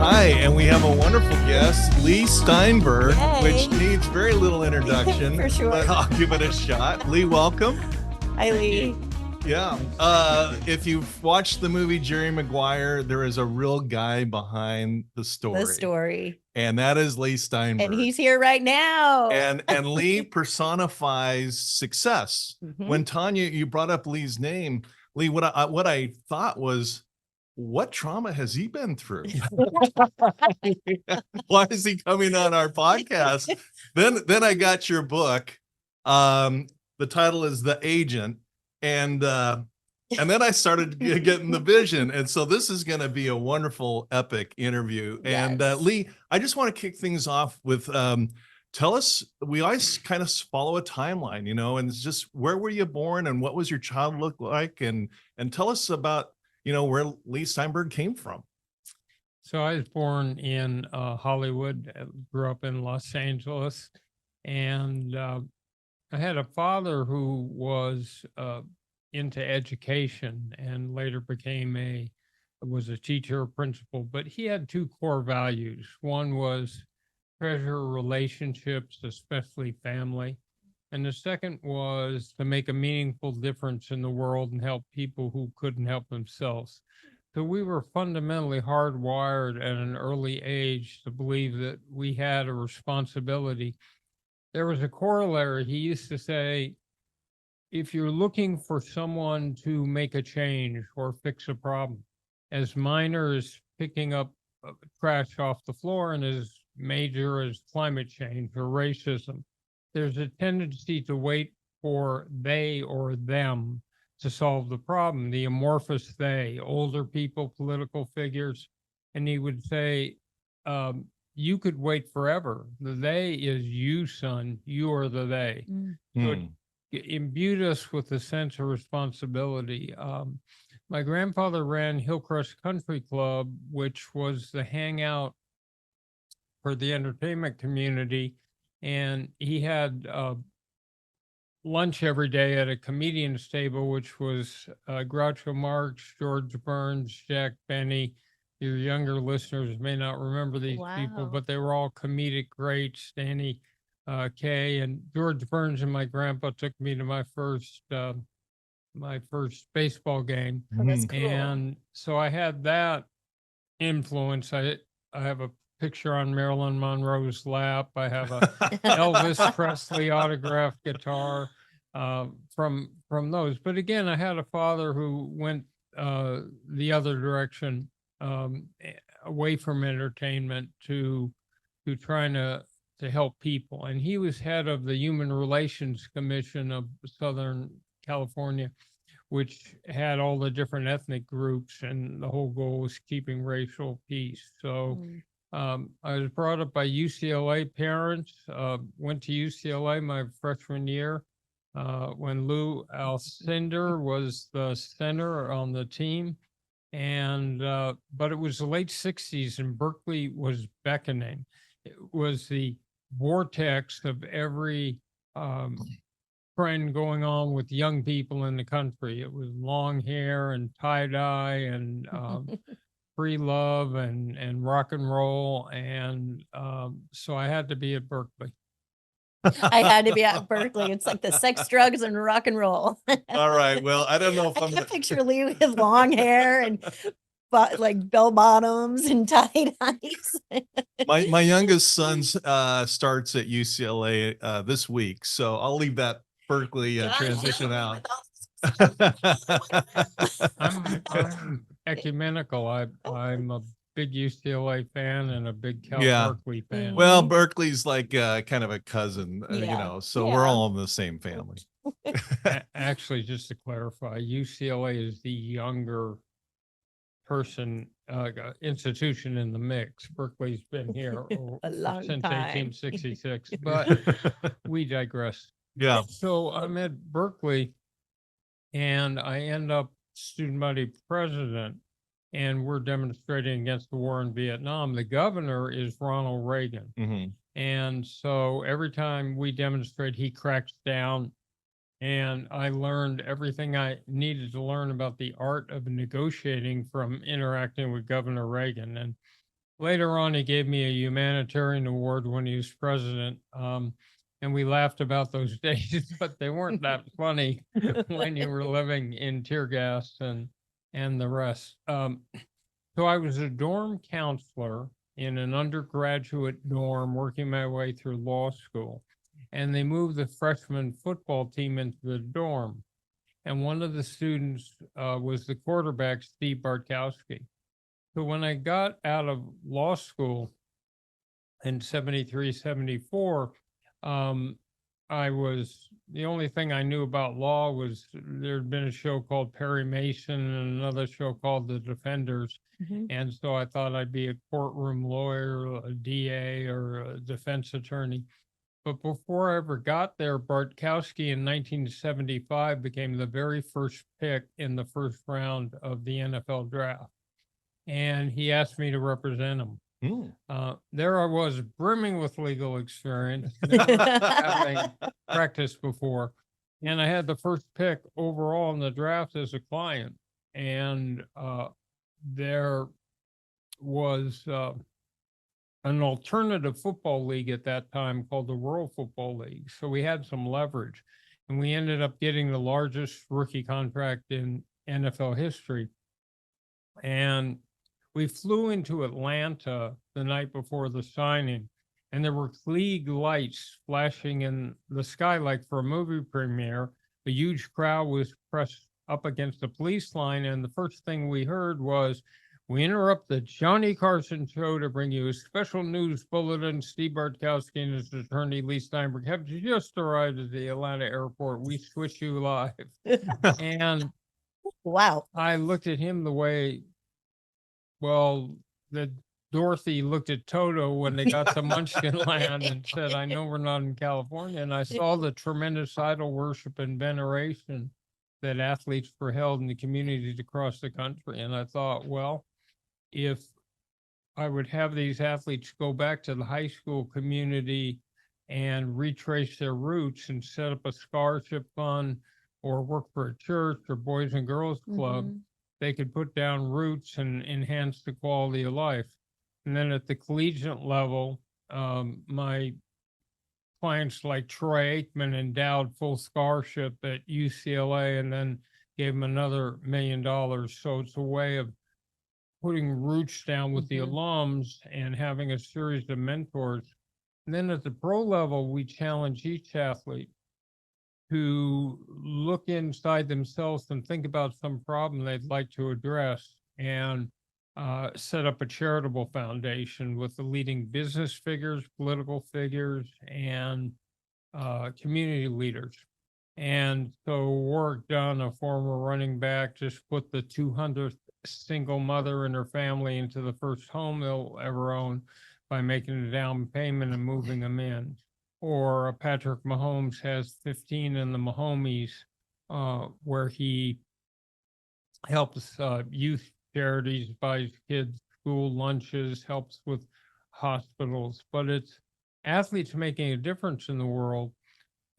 Hi, and we have a wonderful guest, Leigh Steinberg, Yay. which needs very little introduction, For sure. but I'll give it a shot. Leigh, welcome. Hi, Leigh. Yeah. If you've watched the movie Jerry Maguire, there is a real guy behind the story. The story. And that is Leigh Steinberg. And he's here right now. And Leigh personifies success. Mhm. When Tanya, you brought up Leigh's name, Leigh, what I thought was, what trauma has he been through? Why is he coming on our podcast? Then I got your book. The title is The Agent. And then I started getting the vision. And so this is going to be a wonderful, epic interview. And Yes. Leigh, I just want to kick things off with, tell us, we always kind of follow a timeline, and it's just, where were you born and what was your childhood look like? And tell us about, where Leigh Steinberg came from. So I was born in Hollywood, grew up in Los Angeles, and I had a father who was into education and later was a teacher or principal, but he had two core values. One was treasure relationships, especially family. And the second was to make a meaningful difference in the world and help people who couldn't help themselves. So we were fundamentally hardwired at an early age to believe that we had a responsibility. There was a corollary. He used to say, if you're looking for someone to make a change or fix a problem, as minor as picking up trash off the floor and as major as climate change or racism, there's a tendency to wait for they or them to solve the problem, the amorphous they, older people, political figures. And he would say, you could wait forever. The they is you, son. You are the they. So it imbued us with a sense of responsibility. My grandfather ran Hillcrest Country Club, which was the hangout for the entertainment community. And he had lunch every day at a comedian's table, which was Groucho Marx, George Burns, Jack Benny. Your younger listeners may not remember these people, Wow. but they were all comedic greats. Danny Kaye and George Burns and my grandpa took me to my first baseball game. Oh, that's cool. And so I had that influence. I have a picture on Marilyn Monroe's lap. I have a Elvis Presley autographed guitar from those. But again, I had a father who went the other direction, away from entertainment to trying to help people. And he was head of the Human Relations Commission of Southern California, which had all the different ethnic groups, and the whole goal was keeping racial peace. So I was brought up by UCLA parents, went to UCLA my freshman year when Lou Alcindor was the center on the team. And but it was the late 60s and Berkeley was beckoning. It was the vortex of every trend going on with young people in the country. It was long hair and tie-dye and free love and rock and roll. And so I had to be at Berkeley. I had to be at Berkeley. It's like the sex, drugs, and rock and roll. All right. Well, I don't know if I I'm can picture Leigh with long hair and like bell bottoms and tie-dyes. my youngest son starts at UCLA this week, so I'll leave that Berkeley transition out. I'm ecumenical. I'm a big UCLA fan and a big Cal Yeah. Berkeley fan. Well, Berkeley's like kind of a cousin, Yeah. so Yeah. we're all in the same family. Actually, just to clarify, UCLA is the younger institution in the mix. Berkeley's been here A long since time. 1866, but we digress. Yeah. So I'm at Berkeley and I end up student body president, and we're demonstrating against the war in Vietnam. The governor is Ronald Reagan. Mhm. And so every time we demonstrate, he cracks down. And I learned everything I needed to learn about the art of negotiating from interacting with Governor Reagan. And Later on, he gave me a humanitarian award when he was president. And we laughed about those days, but they weren't that funny when you were living in tear gas and the rest. So I was a dorm counselor in an undergraduate dorm, working my way through law school. And they moved the freshman football team into the dorm. And one of the students was the quarterback, Steve Bartkowski. So when I got out of law school in 73, 74, I was, the only thing I knew about law was there'd been a show called Perry Mason and another show called The Defenders. Mhm. And so I thought I'd be a courtroom lawyer, a DA, or a defense attorney. But before I ever got there, Bartkowski in 1975 became the very first pick in the first round of the NFL draft. And he asked me to represent him. There I was, brimming with legal experience, never having practiced before. And I had the first pick overall in the draft as a client. And there was an alternative football league at that time called the Rural Football League. So we had some leverage. And we ended up getting the largest rookie contract in NFL history. And we flew into Atlanta the night before the signing, and there were Klieg lights flashing in the sky like for a movie premiere. A huge crowd was pressed up against the police line, and the first thing we heard was, "We interrupt the Johnny Carson show to bring you a special news bulletin. Steve Bartkowski and his attorney, Leigh Steinberg, have just arrived at the Atlanta airport. We switch you live." And Wow. I looked at him the way, well, that Dorothy looked at Toto when they got to Munchkin Land and said, "I know we're not in California." And I saw the tremendous idol worship and veneration that athletes were held in the communities across the country. And I thought, well, if I would have these athletes go back to the high school community and retrace their roots and set up a scholarship fund or work for a church or Boys and Girls Club, Mhm. they could put down roots and enhance the quality of life. And then at the collegiate level, my clients like Troy Aikman endowed full scholarship at UCLA and then gave him another $1 million. So it's a way of putting roots down with the Mhm. alums and having a series of mentors. And then at the pro level, we challenge each athlete to look inside themselves and think about some problem they'd like to address and set up a charitable foundation with the leading business figures, political figures, and community leaders. And so Warwick Dunn, a former running back, just put the 200th single mother and her family into the first home they'll ever own by making a down payment and moving them in. Or Patrick Mahomes has 15 in the Mahomies, where he helps youth charities, buys kids school lunches, helps with hospitals. But it's athletes making a difference in the world.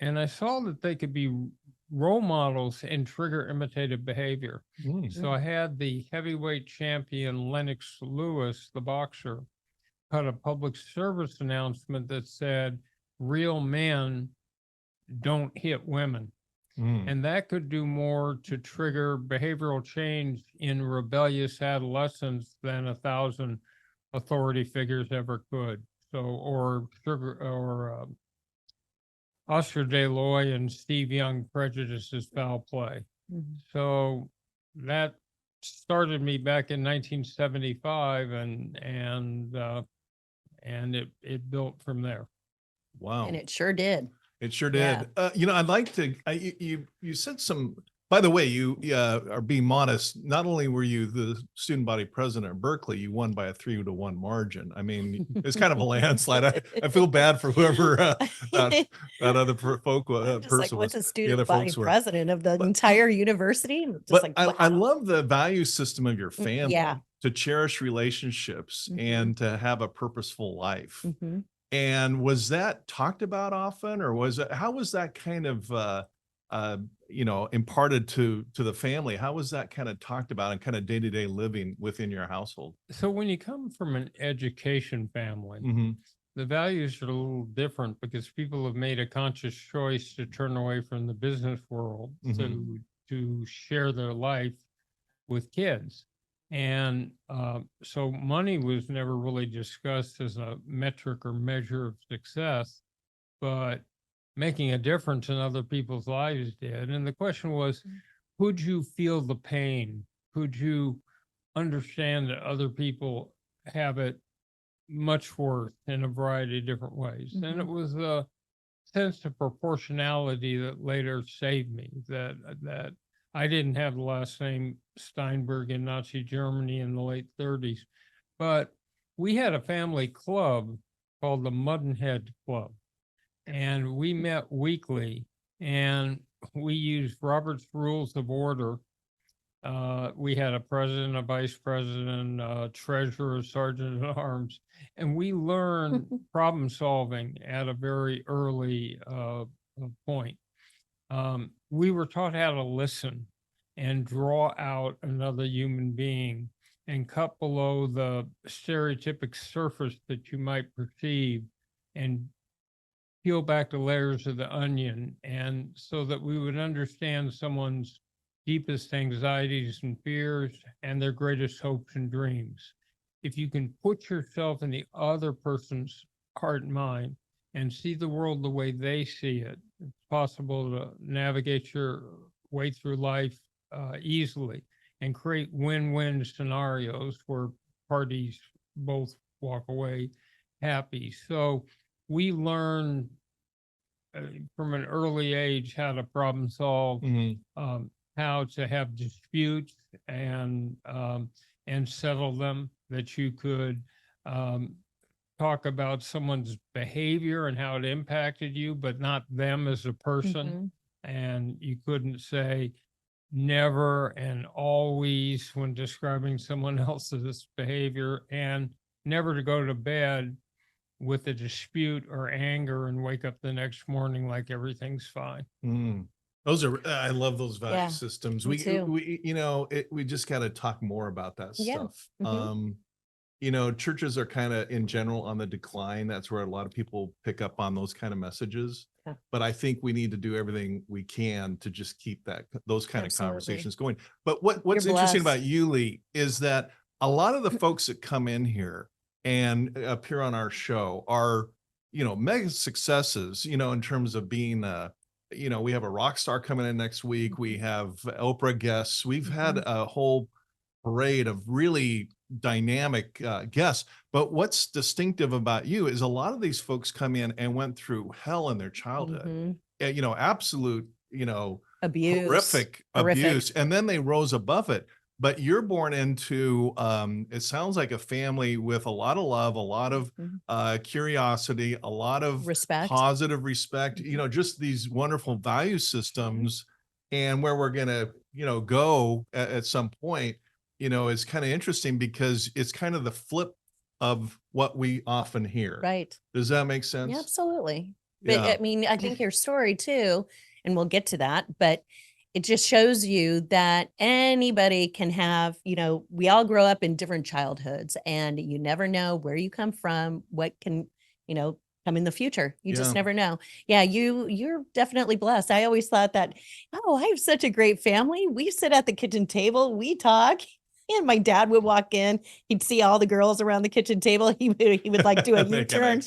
And I saw that they could be role models and trigger imitative behavior. So I had the heavyweight champion Lennox Lewis, the boxer, cut a public service announcement that said, "Real men don't hit women." And that could do more to trigger behavioral change in rebellious adolescents than 1,000 authority figures ever could. So, or Oscar De Loy and Steve Young prejudices foul play. Mhm. So that started me back in 1975, and it built from there. Wow. And it sure did. It sure Yeah. did. I'd like to, you said some, by the way, you are being modest. Not only were you the student body president at Berkeley, you won by a 3-1 margin. I mean, it's kind of a landslide. I feel bad for whoever that other Just like, person what's was. a student body folks were. president of the But- entire university? Just But like, I wow. love the value system of your family. Yeah. To cherish relationships Mhm. and to have a purposeful life. Mhm. And was that talked about often, or how was that kind of imparted to the family? How was that kind of talked about and kind of day-to-day living within your household? So when you come from an education family, Mm-hmm. the values are a little different because people have made a conscious choice to turn away from the business world to share their life with kids. And so money was never really discussed as a metric or measure of success, but making a difference in other people's lives did. And the question was, could you feel the pain? Could you understand that other people have it much worse in a variety of different ways? And it was a sense of proportionality that later saved me, that I didn't have the last name Steinberg in Nazi Germany in the late 30s, but we had a family club called the Muttonhead Club, and we met weekly, and we used Robert's Rules of Order. We had a president, a vice president, a treasurer, sergeant at arms, and we learned problem solving at a very early point. We were taught how to listen and draw out another human being and cut below the stereotypic surface that you might perceive and peel back the layers of the onion, and so that we would understand someone's deepest anxieties and fears and their greatest hopes and dreams. If you can put yourself in the other person's heart and mind and see the world the way they see it, it's possible to navigate your way through life easily and create win-win scenarios where parties both walk away happy. So we learn from an early age how to problem solve, how to have disputes and settle them, that you could talk about someone's behavior and how it impacted you, but not them as a person. And you couldn't say never and always when describing someone else's behavior, and never to go to bed with a dispute or anger and wake up the next morning like everything's fine. Those are, I love those value Yeah, systems. me too. We just got to talk more about that Yeah. stuff. Churches are kind of in general on the decline. That's where a lot of people pick up on those kind of messages. Yeah. But I think we need to do everything we can to just keep those kind of Absolutely. conversations going. But what's You're interesting blessed. about you, Leigh, is that a lot of the folks that come in here and appear on our show are, mega successes, in terms of being we have a rock star coming in next week. We have Oprah guests. We've had a whole parade of really dynamic guests. But what's distinctive about you is a lot of these folks come in and went through hell in their childhood, absolute, Abuse. horrific abuse. And then they rose above it. But you're born into, it sounds like a family with a lot of love, a lot of curiosity, a lot of Respect. positive respect, just these wonderful value systems. And where we're going to, go at some point, is kind of interesting because it's kind of the flip of what we often hear. Right. Does that make sense? Yeah, absolutely. Yeah. But I mean, I think your story too, and we'll get to that, but it just shows you that anybody can have, we all grow up in different childhoods, and you never know where you come from, what can, come in the future. You just never know. Yeah, you're definitely blessed. I always thought that, oh, I have such a great family. We sit at the kitchen table, we talk. And my dad would walk in, he'd see all the girls around the kitchen table. He would like do a U-turn.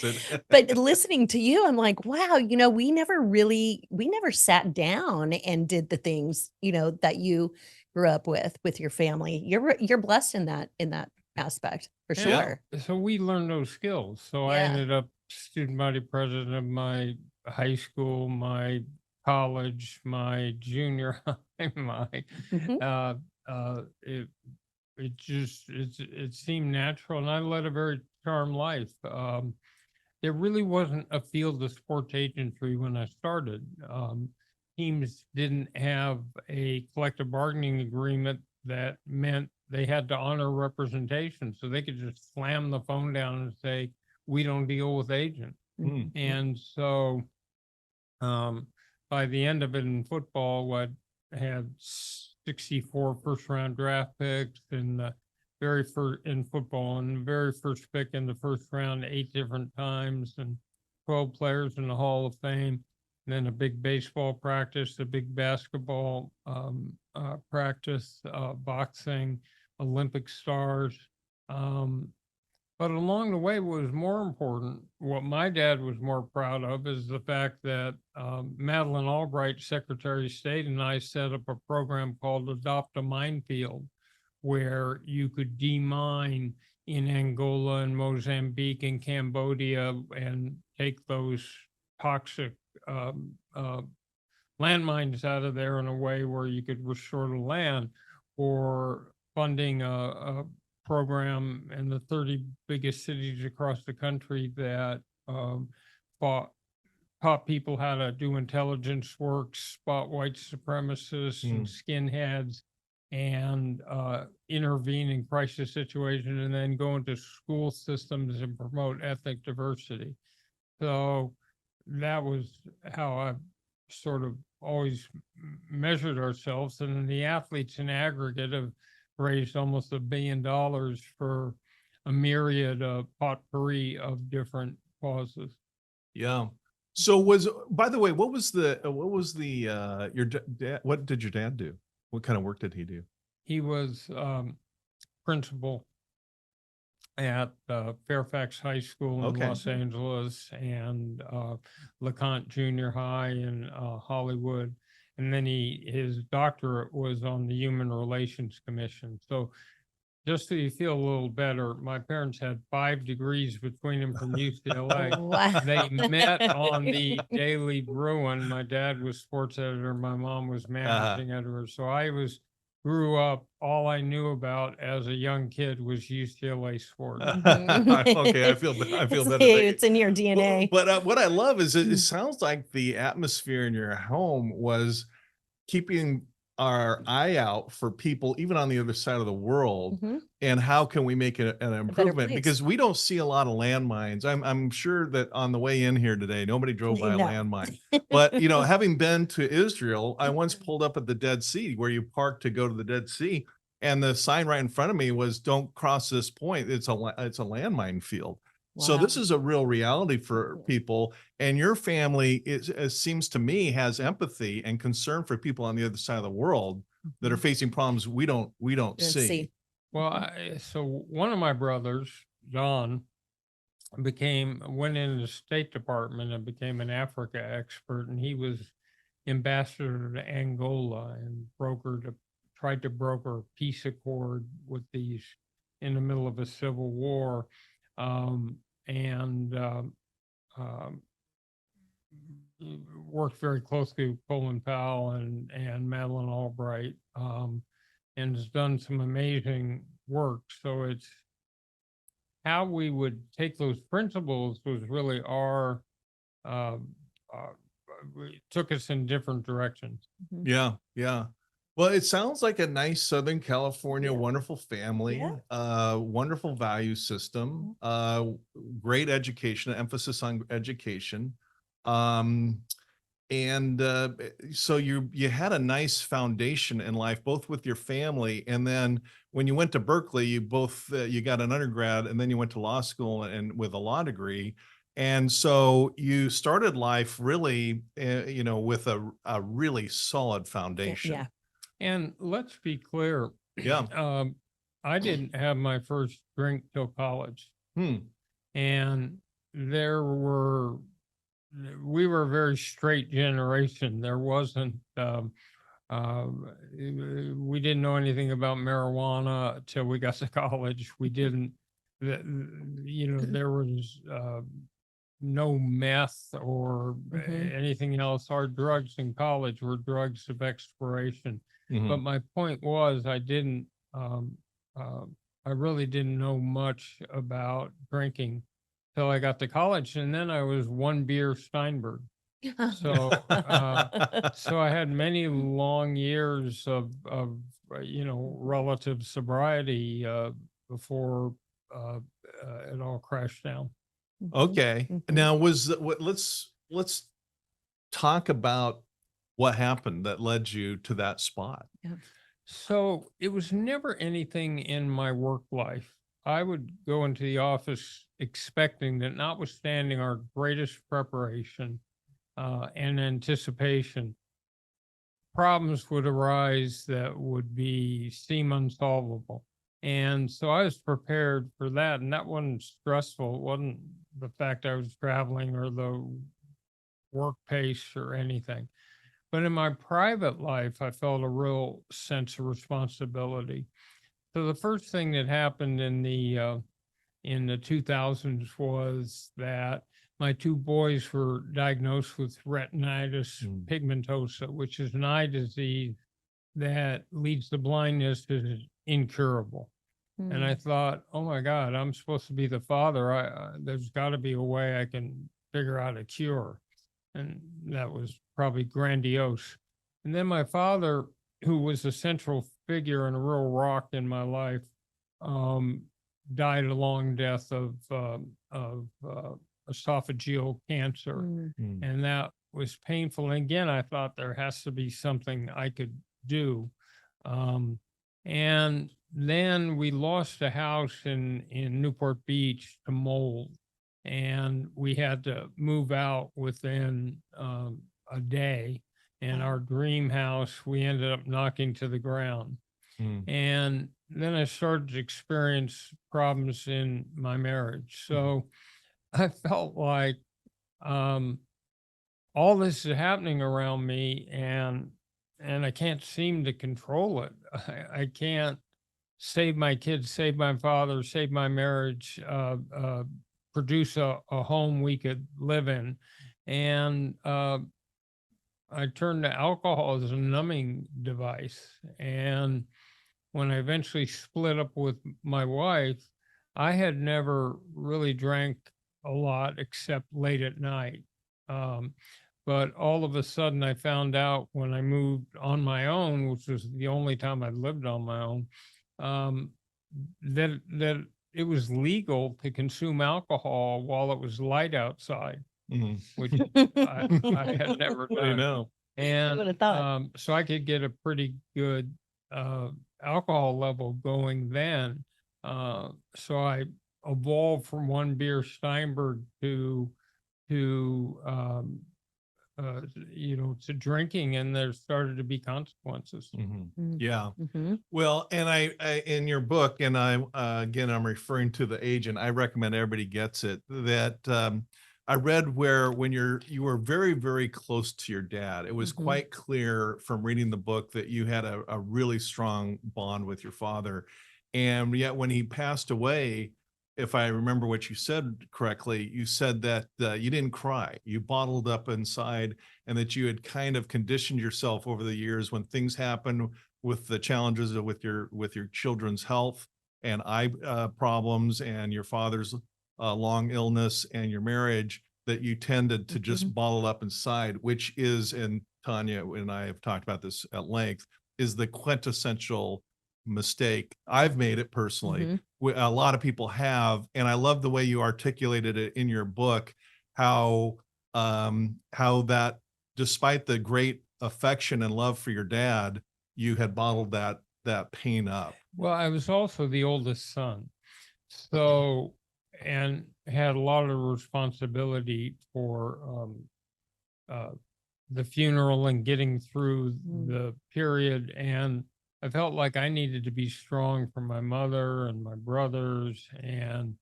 But listening to you, I'm like, wow, we never sat down and did the things, that you grew up with your family. You're blessed in that aspect for sure. So we learned those skills. So I ended up student body president of my high school, my college, my junior high, it seemed natural, and I led a very charmed life. There really wasn't a field of sports agentry when I started. Teams didn't have a collective bargaining agreement that meant they had to honor representation, so they could just slam the phone down and say, we don't deal with agents. And so by the end of it in football, I had 64 first-round draft picks in the very first in football, and the very first pick in the first round 8 different times, and 12 players in the Hall of Fame. And then a big baseball practice, a big basketball practice, boxing, Olympic stars. But along the way, what was more important, what my dad was more proud of, is the fact that Madeleine Albright, Secretary of State, and I set up a program called Adopt a Minefield, where you could demine in Angola and Mozambique and Cambodia and take those toxic landmines out of there in a way where you could restore the land, or funding a program in the 30 biggest cities across the country that taught people how to do intelligence work, spot white supremacists and skinheads, and intervene in crisis situations, and then go into school systems and promote ethnic diversity. So that was how I sort of always measured ourselves. And the athletes in aggregate have raised almost $1 billion for a myriad of potpourri of different causes. Yeah. So by the way, what was your dad, what did your dad do? What kind of work did he do? He was principal at Fairfax High School in Los Angeles, and LeConte Junior High in Hollywood. And then his doctorate was on the Human Relations Commission. So just so you feel a little better, my parents had 5 degrees between them from UCLA. Wow. They met on the Daily Bruin. My dad was sports editor. My mom was managing editor. So grew up, all I knew about as a young kid was UCLA sports. Okay, I feel better. It's in your DNA. But what I love is it sounds like the atmosphere in your home was keeping our eye out for people even on the other side of the world, and how can we make it an improvement, because we don't see a lot of landmines. I'm sure that on the way in here today nobody drove by a landmine, but having been to Israel, I once pulled up at the Dead Sea, where you park to go to the Dead Sea, and the sign right in front of me was "Don't cross this point. It's a landmine field." So this is a real reality for people, and your family it seems to me has empathy and concern for people on the other side of the world that are facing problems we don't see. Well, so one of my brothers, John, went into the State Department and became an Africa expert, and he was ambassador to Angola and tried to broker a peace accord with these in the middle of a civil war. And worked very closely with Colin Powell and Madeleine Albright, and has done some amazing work. So it's how we would take those principles was really took us in different directions. Yeah. Well, it sounds like a nice Southern California, wonderful family, wonderful value system, great education, emphasis on education. So you had a nice foundation in life, both with your family, and then when you went to Berkeley, you got an undergrad, and then you went to law school and with a law degree. And so you started life really, with a really solid foundation. Yeah. And let's be clear. Yeah. I didn't have my first drink till college. And we were a very straight generation. There wasn't, we didn't know anything about marijuana till we got to college. We didn't, there was no meth or anything else. Our drugs in college were drugs of exploration. But my point was, I really didn't know much about drinking till I got to college, and then I was 1 beer Steinberg. So, so I had many long years of relative sobriety before it all crashed down. Okay. Now let's talk about what happened that led you to that spot? So it was never anything in my work life. I would go into the office expecting that, notwithstanding our greatest preparation and anticipation, problems would arise that would seem unsolvable. And so I was prepared for that. And that wasn't stressful. It wasn't the fact I was traveling or the work pace or anything. But in my private life, I felt a real sense of responsibility. So the first thing that happened in the 2000s was that my two boys were diagnosed with retinitis pigmentosa, which is an eye disease that leads to blindness that is incurable. And I thought, oh my God, I'm supposed to be the father. There's got to be a way I can figure out a cure. And that was probably grandiose. And then my father, who was a central figure and a real rock in my life, died a long death of esophageal cancer. And that was painful. And again, I thought there has to be something I could do. And then we lost a house in Newport Beach to mold. And we had to move out within a day. And our dream house, we ended up knocking to the ground. And then I started to experience problems in my marriage. So I felt like all this is happening around me, and I can't seem to control it. I can't save my kids, save my father, save my marriage, produce a home we could live in. And I turned to alcohol as a numbing device. And when I eventually split up with my wife, I had never really drank a lot except late at night. But all of a sudden I found out when I moved on my own, which was the only time I lived on my own, that it was legal to consume alcohol while it was light outside, which I had never done. I know. And so I could get a pretty good alcohol level going then. So I evolved from one beer Steinberg to to drinking, and there started to be consequences. Yeah. Well, and I in your book, and again, I'm referring to The Agent. I recommend everybody gets it. That I read where when you were very, very close to your dad, it was quite clear from reading the book that you had a really strong bond with your father. And yet when he passed away, if I remember what you said correctly, you said that you didn't cry, you bottled up inside, and that you had kind of conditioned yourself over the years when things happen with the challenges with your children's health and eye problems and your father's long illness and your marriage, that you tended to just bottle up inside, which is, and Tanya and I have talked about this at length, is the quintessential mistake. I've made it personally. A lot of people have, and I love the way you articulated it in your book, how that despite the great affection and love for your dad, you had bottled that pain up. Well, I was also the oldest son, so, and had a lot of responsibility for the funeral and getting through the period. And I felt like I needed to be strong for my mother and my brothers and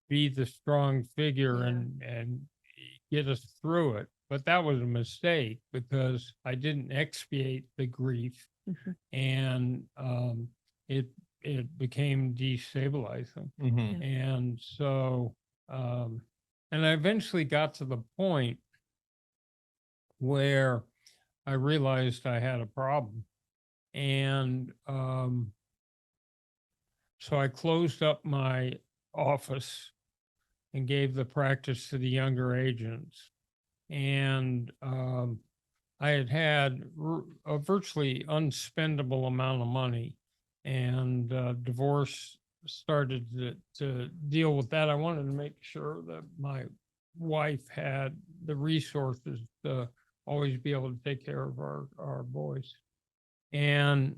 be the strong figure and get us through it. But that was a mistake because I didn't expiate the grief, and it became destabilizing. And so and I eventually got to the point where I realized I had a problem. And so I closed up my office and gave the practice to the younger agents. And I had a virtually unspendable amount of money, and divorce started to deal with that. I wanted to make sure that my wife had the resources to always be able to take care of our boys. And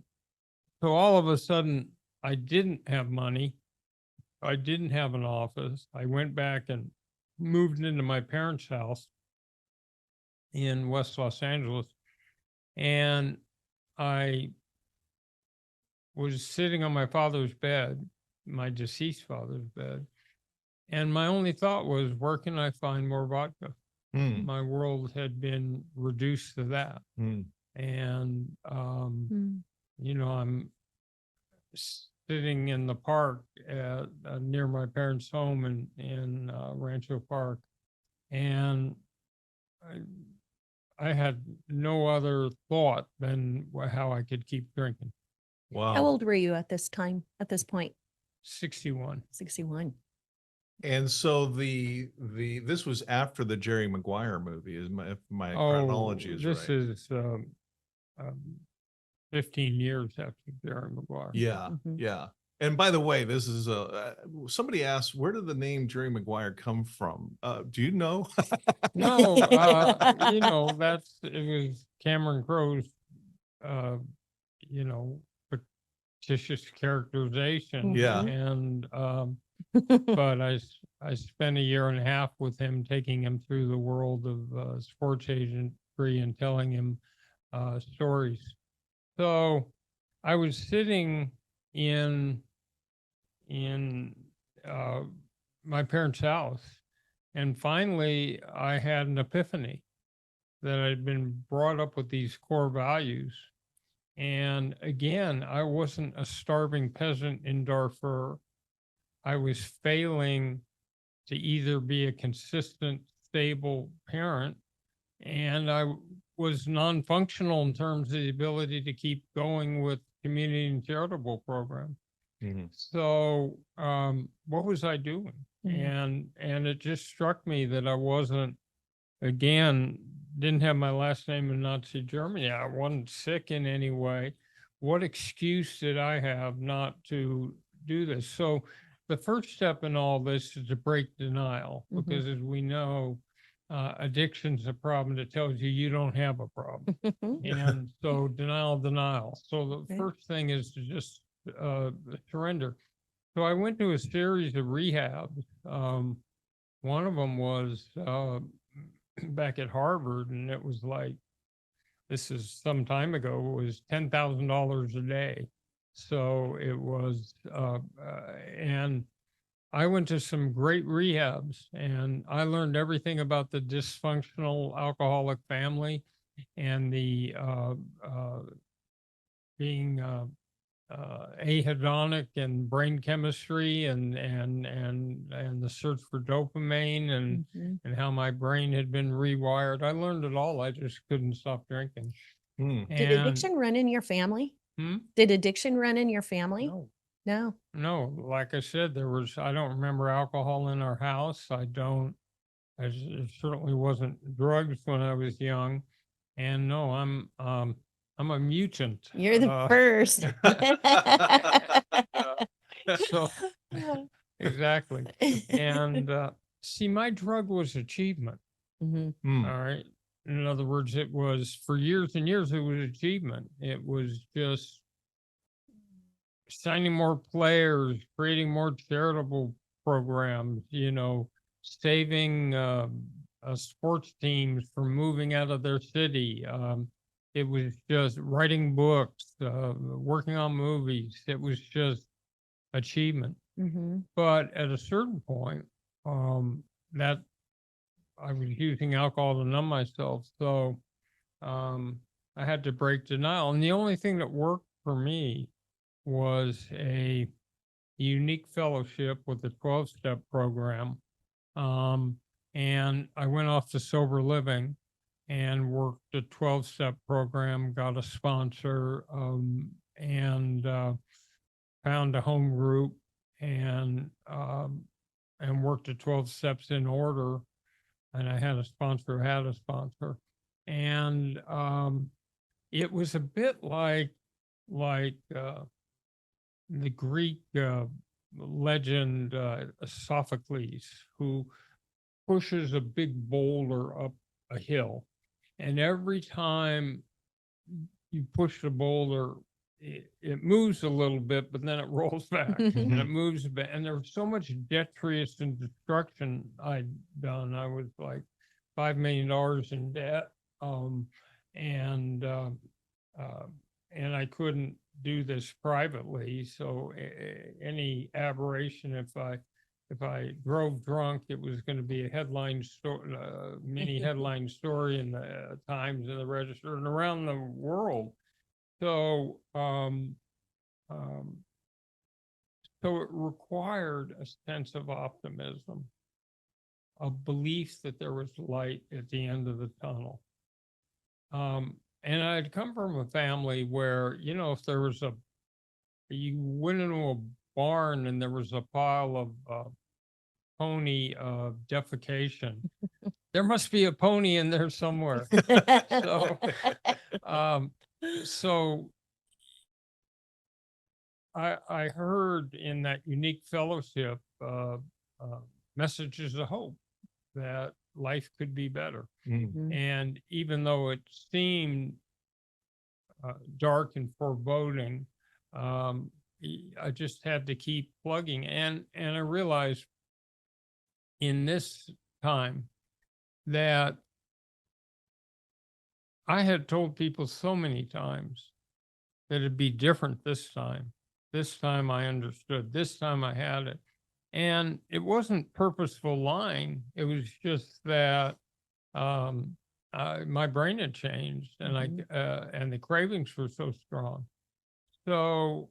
so all of a sudden, I didn't have money. I didn't have an office. I went back and moved into my parents' house in West Los Angeles. And I was sitting on my father's bed, my deceased father's bed. And my only thought was, where can I find more vodka? Mm, My world had been reduced to that. mm. And, Mm. you know, I'm sitting in the park near my parents' home in Rancho Park. And I had no other thought than how I could keep drinking. How Wow. old were you at this time, at this point? 61. 61. And so this was after the Jerry Maguire movie, if my chronology is this right. is um, 15 years after Jerry Maguire. Yeah, Mhm. yeah. And by the way, this is somebody asked, where did the name Jerry Maguire come from? Do you know? No, you know, it was Cameron Crowe's, uh, you know, fictitious characterization. Yeah. And, but I spent a year and a half with him, taking him through the world of sports agentry and telling him stories. So I was sitting in in uh, my parents' house, and finally I had an epiphany that I'd been brought up with these core values. And again, I wasn't a starving peasant in Darfur. I was failing to either be a consistent, stable parent, and I was non-functional in terms of the ability to keep going with community and charitable program. Mhm. So what was I doing? Mhm. And it just struck me that I wasn't, again, didn't have my last name in Nazi Germany. I wasn't sick in any way. What excuse did I have not to do this? So the first step in all this is to break denial, Mhm. because as we know, addiction's a problem that tells you you don't have a problem. And so denial. So the Right. first thing is to just surrender. So I went to a series of rehabs. One of them was back at Harvard, and it was like, this is some time ago, it was $10,000 a day. So it was, and I went to some great rehabs, and I learned everything about the dysfunctional alcoholic family and the being ahedonic and brain chemistry and the search for dopamine Mhm. and how my brain had been rewired. I learned it all. I just couldn't stop drinking. Hmm. Did And addiction run in your family? Hmm? Did addiction run in your family? No, No. no, like I said, I don't remember alcohol in our house. It certainly wasn't drugs when I was young. And no, I'm a mutant. You're the first. So exactly. And see, my drug was achievement. Mhm. Hmm. All right. In other words, it was for years and years, it was achievement. It was just signing more players, creating more charitable programs, you know, saving sports teams from moving out of their city. It was just writing books, working on movies. It was just achievement. Mhm. But at a certain point, that I was using alcohol to numb myself. So I had to break denial. And the only thing that worked for me was a unique fellowship with the 12-step program. And I went off to sober living and worked a 12-step program, got a sponsor, and found a home group and worked the 12 steps in order. And I had a sponsor, and it was a bit like the Greek legend Sophocles, who pushes a big boulder up a hill, And every time you push the boulder, it moves a little bit, but then it rolls back and it moves a bit. And there was so much detritus and destruction I'd done. I was like $5 million in debt. And I couldn't do this privately. So any aberration, if I drove drunk, it was going to be a headline story, mini headline story in the Times and the Register and around the world. So, so it required a sense of optimism, a belief that there was light at the end of the tunnel. And I'd come from a family where, you know, if there was you went into a barn and there was a pile of pony defecation, there must be a pony in there somewhere. So, so I heard in that unique fellowship messages of hope that life could be better. And even though it seemed dark and foreboding, I just had to keep plugging. And I realized in this time that I had told people so many times that it'd be different this time. This time I understood. This time I had it. And it wasn't purposeful lying. It was just that my brain had changed and and the cravings were so strong. So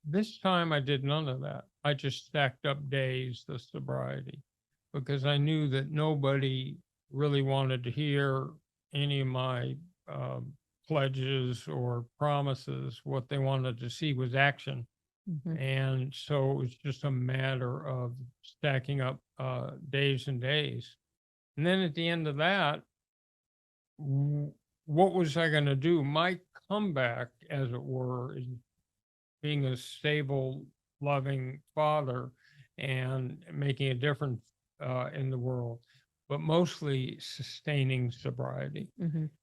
this time I did none of that. I just stacked up days of sobriety because I knew that nobody really wanted to hear any of my pledges or promises. What they wanted to see was action. And so it was just a matter of stacking up days and days. And then at the end of that, what was I going to do? My comeback, as it were, is being a stable, loving father and making a difference in the world, but mostly sustaining sobriety.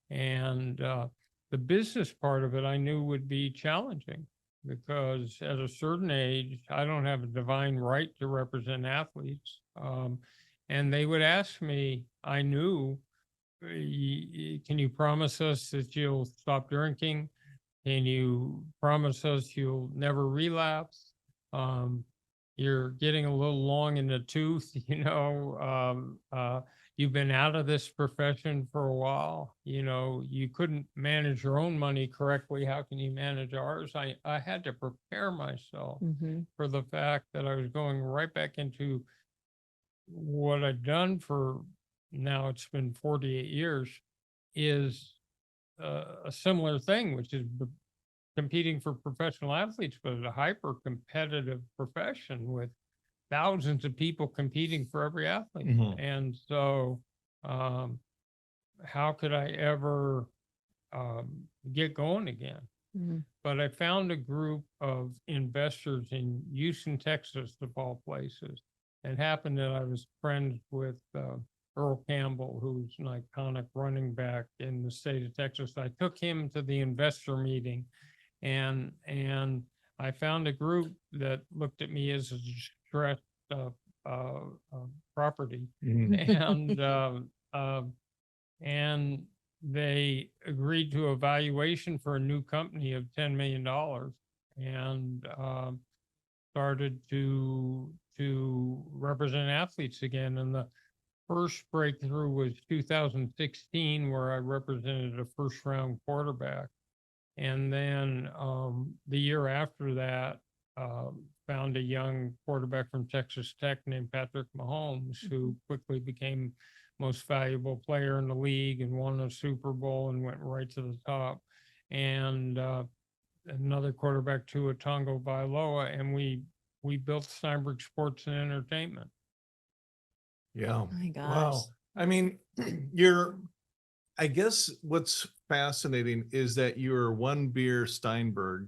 And the business part of it I knew would be challenging because at a certain age, I don't have a divine right to represent athletes. And they would ask me, I knew, can you promise us that you'll stop drinking? Can you promise us you'll never relapse? You're getting a little long in the tooth, you know, you've been out of this profession for a while, you know, you couldn't manage your own money correctly. How can you manage ours? I had to prepare myself for the fact that I was going right back into what I'd done for now it's been 48 years is a similar thing, which is competing for professional athletes, but a hyper competitive profession with thousands of people competing for every athlete. And so, how could I ever get going again? But I found a group of investors in Houston, Texas, of all places. It happened that I was friends with Earl Campbell, who's an iconic running back in the state of Texas. I took him to the investor meeting and I found a group that looked at me as a distressed property. And they agreed to a valuation for a new company of $10 million and started to represent athletes again. And the first breakthrough was 2016, where I represented a first round quarterback. And then the year after that, found a young quarterback from Texas Tech named Patrick Mahomes, who quickly became most valuable player in the league and won a Super Bowl and went right to the top. And another quarterback, Tua Tagovailoa, and we built Steinberg Sports and Entertainment. Yeah. Oh my gosh. Wow. I mean, I guess what's fascinating is that you're one beer Steinberg,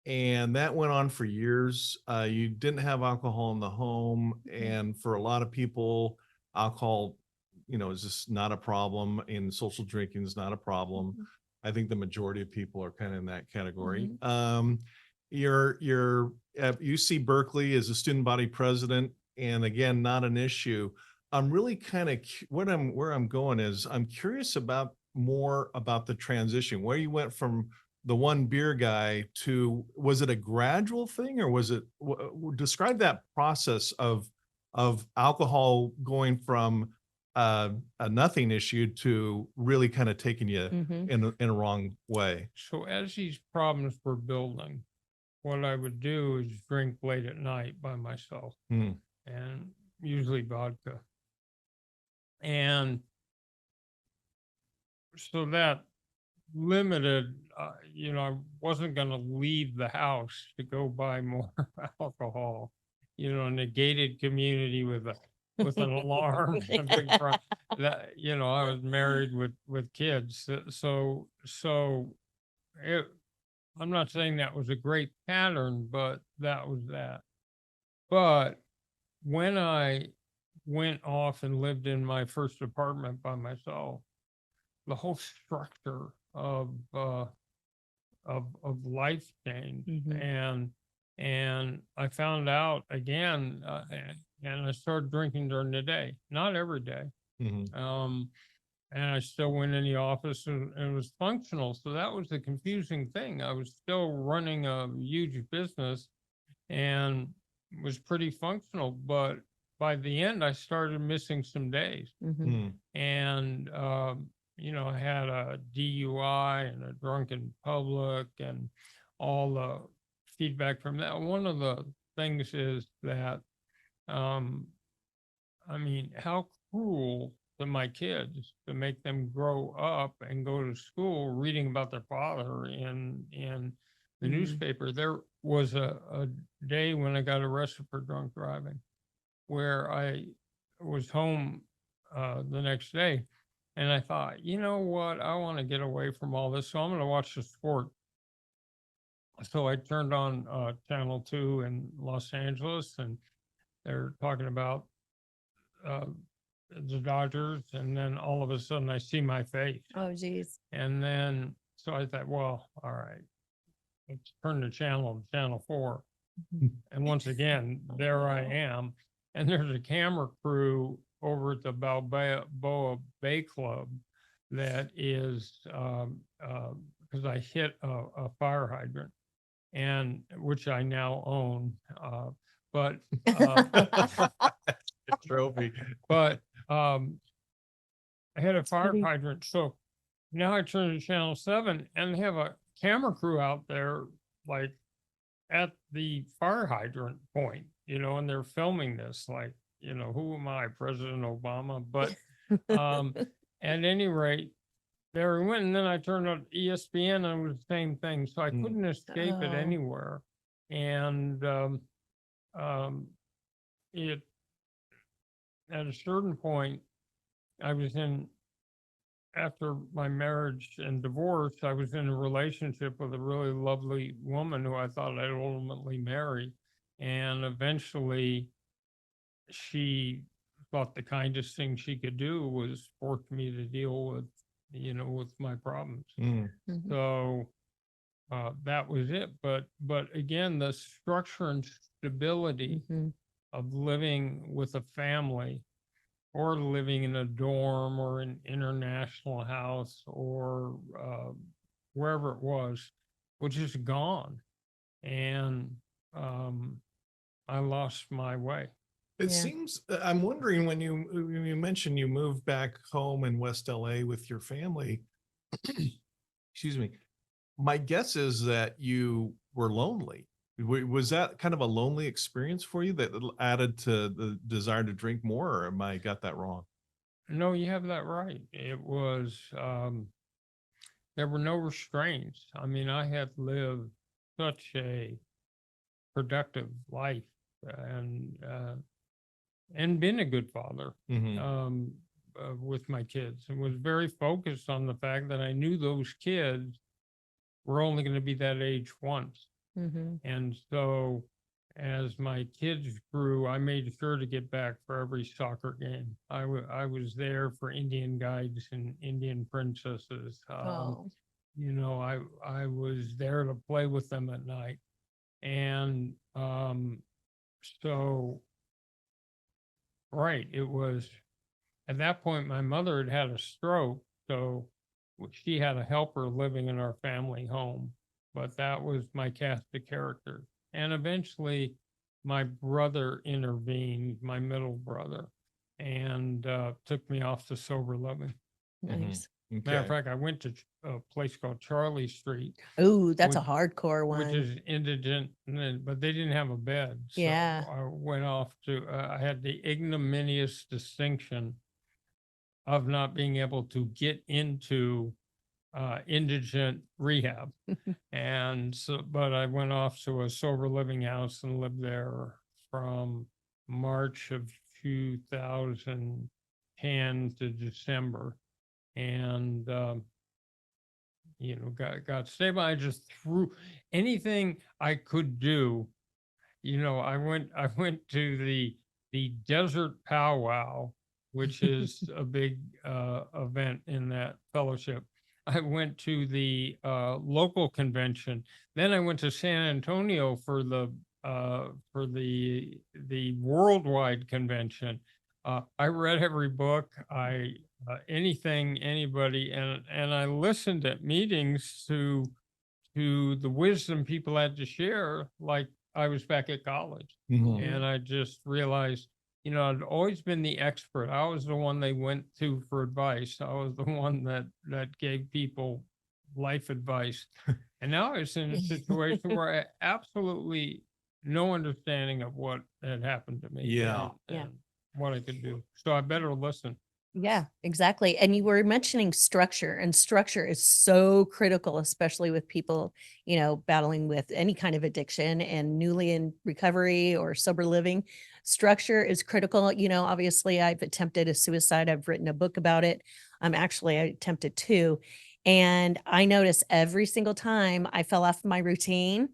and that went on for years. You didn't have alcohol in the home, and for a lot of people, alcohol is this not a problem, and social drinking is not a problem. Mhm. I think the majority of people are kind of in that category. Mm-hmm. You're at UC Berkeley as a student body president, and again, not an issue. I'm really kind of where I'm going is I'm curious about more about the transition, where you went from the one beer guy to, was it a gradual thing, or was it, describe that process of alcohol going from a nothing issue to really kind of taking you Mm-hmm. in a wrong way. So as these problems were building, what I would do is drink late at night by myself, Hmm. and usually vodka. And so that limited, I wasn't going to leave the house to go buy more alcohol, in a gated community with an alarm, and big that, I was married with kids. So it, I'm not saying that was a great pattern, but that was that. But when I went off and lived in my first apartment by myself, the whole structure of life changed. Mhm. And I found out again, and I started drinking during the day, not every day. Mhm. And I still went in the office, and was functional. So that was the confusing thing. I was still running a huge business and was pretty functional, but by the end I started missing some days. Mhm. Hmm. And I had a DUI and a drunken public and all the feedback from that. One of the things is that, um, how cruel to my kids to make them grow up and go to school reading about their father in the Mhm. newspaper. There was a day when I got arrested for drunk driving, where I was home the next day, and I thought, you know what, I want to get away from all this, so I'm going to watch the sport. So I turned on Channel 2 in Los Angeles, and they're talking about uh, the Dodgers, and then all of a sudden I see my face. Oh, geez. And then, so I thought, well, all right, let's turn the channel to Channel 4. Mhm. And once again, there I am. And there's a camera crew over at the Balboa Bay Club that is, because I hit a fire hydrant, and which I now own. But, Trophy. but I had a fire Maybe- hydrant. So now I turn to Channel 7, and they have a camera crew out there, like at the fire hydrant point, and they're filming this, like, who am I, President Obama? But at any rate, there we went. And then I turned on ESPN, and it was the same thing. So I Mm. couldn't escape it Oh. anywhere. And it, at a certain point, I was after my marriage and divorce, I was in a relationship with a really lovely woman who I thought I'd ultimately marry. And eventually she thought the kindest thing she could do was force me to deal with my problems. Mm. Mhm. So that was it. But again, the structure and stability Mhm. of living with a family, or living in a dorm or an international house, or wherever it was just gone. And I lost my way. It Yeah. seems, I'm wondering, when you mentioned you moved back home in West LA with your family, excuse me, my guess is that you were lonely. Was that kind of a lonely experience for you that added to the desire to drink more, or am I got that wrong? No, you have that right. It was, there were no restraints. I had lived such a productive life, and been a good father, Mhm. with my kids, and was very focused on the fact that I knew those kids were only going to be that age once. Mhm. And so as my kids grew, I made sure to get back for every soccer game. I was there for Indian guides and Indian princesses. Oh, You know, I was there to play with them at night. And so, right, it was at that point, my mother had had a stroke. So she had a helper living in our family home, but that was my cast of character. And eventually, my brother intervened, my middle brother, and took me off to sober living. nice. Matter of Okay. fact, I went to a place called Charlie Street, Oh, that's a Which- hardcore which one. is indigent, but they didn't have a bed. So Yeah. I went off to, I had the ignominious distinction of not being able to get into indigent rehab. And so, but I went off to a sober living house and lived there from March of 2010 to December. And, you know, got stable. I just threw anything I could do. You know, I went to the desert powwow, which is a big event in that fellowship. I went to the local convention. Then I went to San Antonio for the worldwide convention. I read every book, I anything, anybody, and I listened at meetings to the wisdom people had to share, like I was back at college. Mhm. And I just realized, you know, I'd always been the expert. I was the one they went to for advice. I was the one that gave people life advice. And now I was in a situation where I absolutely no understanding of what had happened to me. Yeah. Yeah. And what I could do. So I better listen. Yeah, exactly. And you were mentioning structure, and structure is so critical, especially with people, battling with any kind of addiction and newly in recovery or sober living. Structure is critical. Obviously, I've attempted a suicide. I've written a book about it. I attempted two. And I noticed every single time I fell off my routine,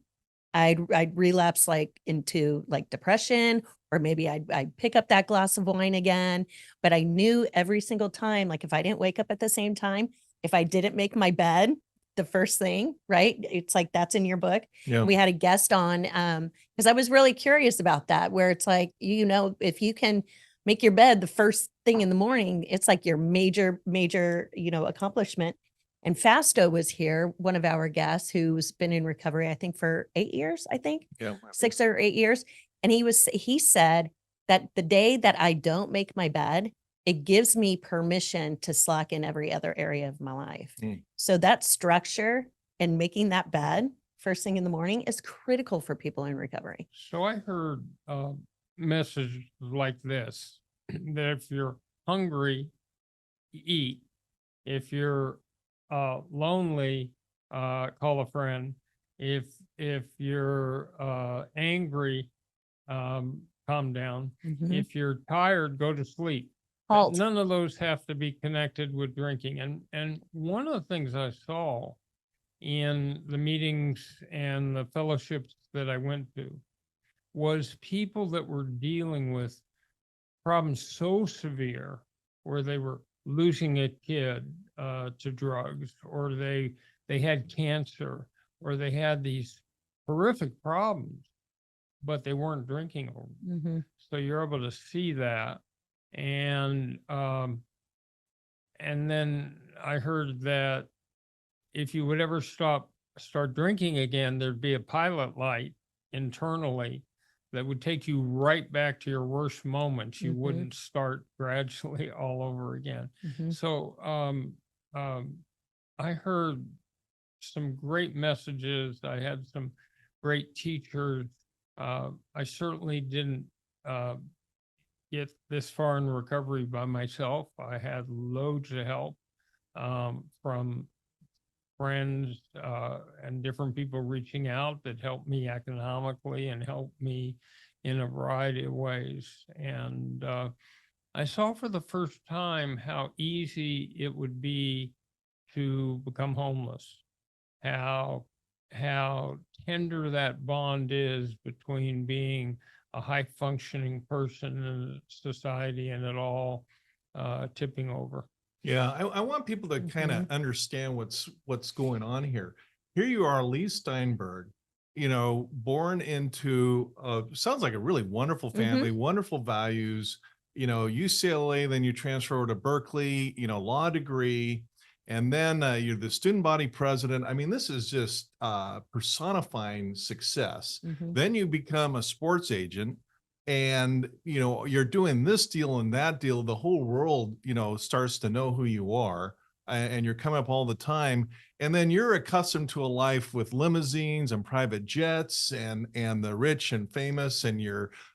I'd relapse into depression, or maybe I'd pick up that glass of wine again. But I knew every single time, like if I didn't wake up at the same time, if I didn't make my bed the first thing, right? It's like that's in your book. Yeah. We had a guest on because I was really curious about that, where it's like, if you can make your bed the first thing in the morning, it's like your major, major, accomplishment. And Fasto was here, one of our guests who's been in recovery, I think for 8 years, Yeah. 6 or 8 years. And he said that the day that I don't make my bed, it gives me permission to slack in every other area of my life. Mm. So that structure and making that bed first thing in the morning is critical for people in recovery. So I heard a message like this, that if you're hungry, eat. If you're lonely, call a friend. If you're angry, calm down. Mhm. If you're tired, go to sleep. But Halt. none of those have to be connected with drinking. And one of the things I saw in the meetings and the fellowships that I went to was people that were dealing with problems so severe where they were losing a kid to drugs, or they had cancer, or they had these horrific problems, but they weren't drinking them. Mhm. So you're able to see that. And then I heard that if you would ever start drinking again, there'd be a pilot light internally that would take you right back to your worst moments. You Mhm. wouldn't start gradually all over again. Mhm. So I heard some great messages. I had some great teachers. I certainly didn't get this far in recovery by myself. I had loads of help from friends and different people reaching out that helped me economically and helped me in a variety of ways. And I saw for the first time how easy it would be to become homeless, how how tender that bond is between being a high functioning person in society and it all tipping over. Yeah, I want people to kind of understand what's going on here. Here you are, Leigh Steinberg, born into sounds like a really wonderful family, wonderful values, UCLA, then you transfer over to Berkeley, law degree, and then you're the student body president. I mean, this is just personifying success. Then you become a sports agent, and you're doing this deal and that deal. The whole world starts to know who you are, and you're coming up all the time. And then you're accustomed to a life with limousines and private jets and the rich and famous. And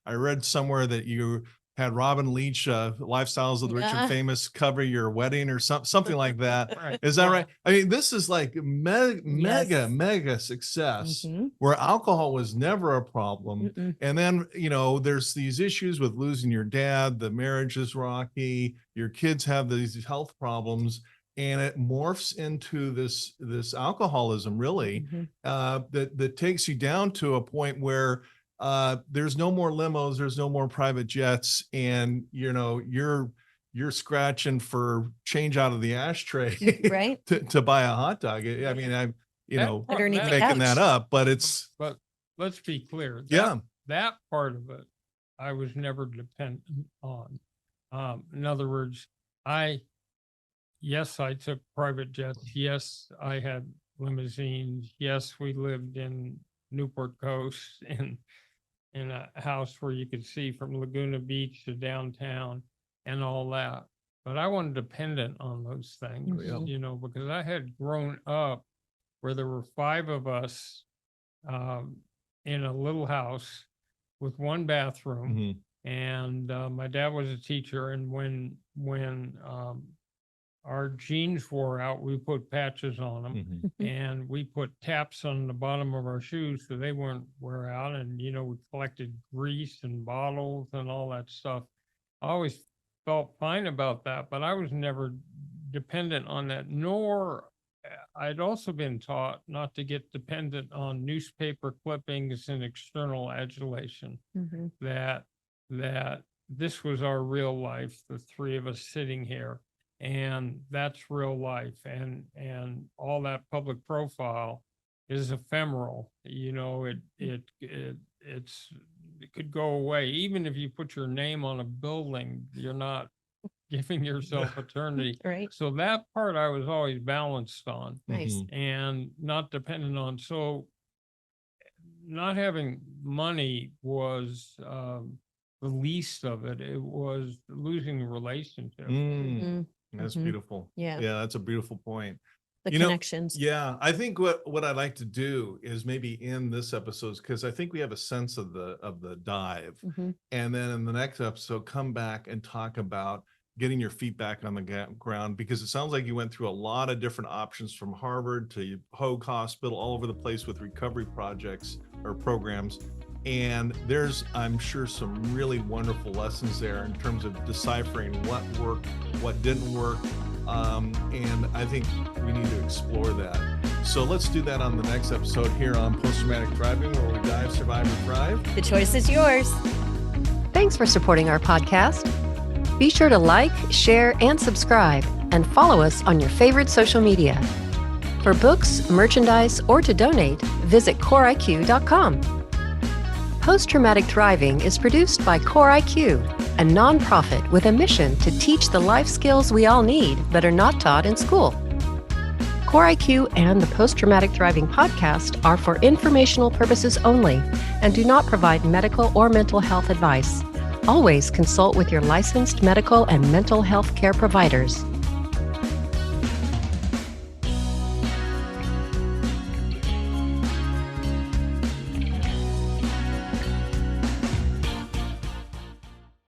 I read somewhere that you had Robin Leach, Lifestyles of the Rich and Famous, cover your wedding or something like that. Right. Is that right? I mean, this is like mega success where alcohol was never a problem. And then, there's these issues with losing your dad, the marriage is rocky, your kids have these health problems, and it morphs into this alcoholism really that takes you down to a point where there's no more limos, there's no more private jets, and you're scratching for change out of the ashtray right to buy a hot dog. I mean, I'm underneath the making that couch. up, but it's But let's be clear. That part of it, I was never dependent on. In other words, yes, I took private jets. Yes, I had limousines. Yes, we lived in Newport Coast in a house where you could see from Laguna Beach to downtown and all that. But I wasn't dependent on those things, because I had grown up where there were 5 of us in a little house with 1 bathroom. And my dad was a teacher. And when our jeans wore out, we put patches on them and we put taps on the bottom of our shoes so they wouldn't wear out. And, we collected grease and bottles and all that stuff. I always felt fine about that, but I was never dependent on that, nor I'd also been taught not to get dependent on newspaper clippings and external adulation, that this was our real life, the 3 of us sitting here. And that's real life, and all that public profile is ephemeral. It could go away. Even if you put your name on a building, you're not giving yourself eternity. Right. So that part I was always balanced on. Nice. And not dependent on. So not having money was the least of it. It was losing relationships. That's beautiful. Yeah. That's a beautiful point. The connections. Yeah. I think what I'd like to do is maybe in this episode, because I think we have a sense of the dive. And then in the next episode, come back and talk about getting your feet back on the ground, because it sounds like you went through a lot of different options from Harvard to Hoag Hospital, all over the place with recovery projects or programs. And there's, I'm sure, some really wonderful lessons there in terms of deciphering what worked, what didn't work. And I think we need to explore that. So let's do that on the next episode here on Post-Traumatic Thriving, where we dive, survive, and thrive. The choice is yours. Thanks for supporting our podcast. Be sure to like, share, and subscribe, and follow us on your favorite social media. For books, merchandise, or to donate, visit CoreIQ.com. Post-Traumatic Thriving is produced by CoreIQ, a nonprofit with a mission to teach the life skills we all need but are not taught in school. CoreIQ and the Post-Traumatic Thriving podcast are for informational purposes only and do not provide medical or mental health advice. Always consult with your licensed medical and mental health care providers.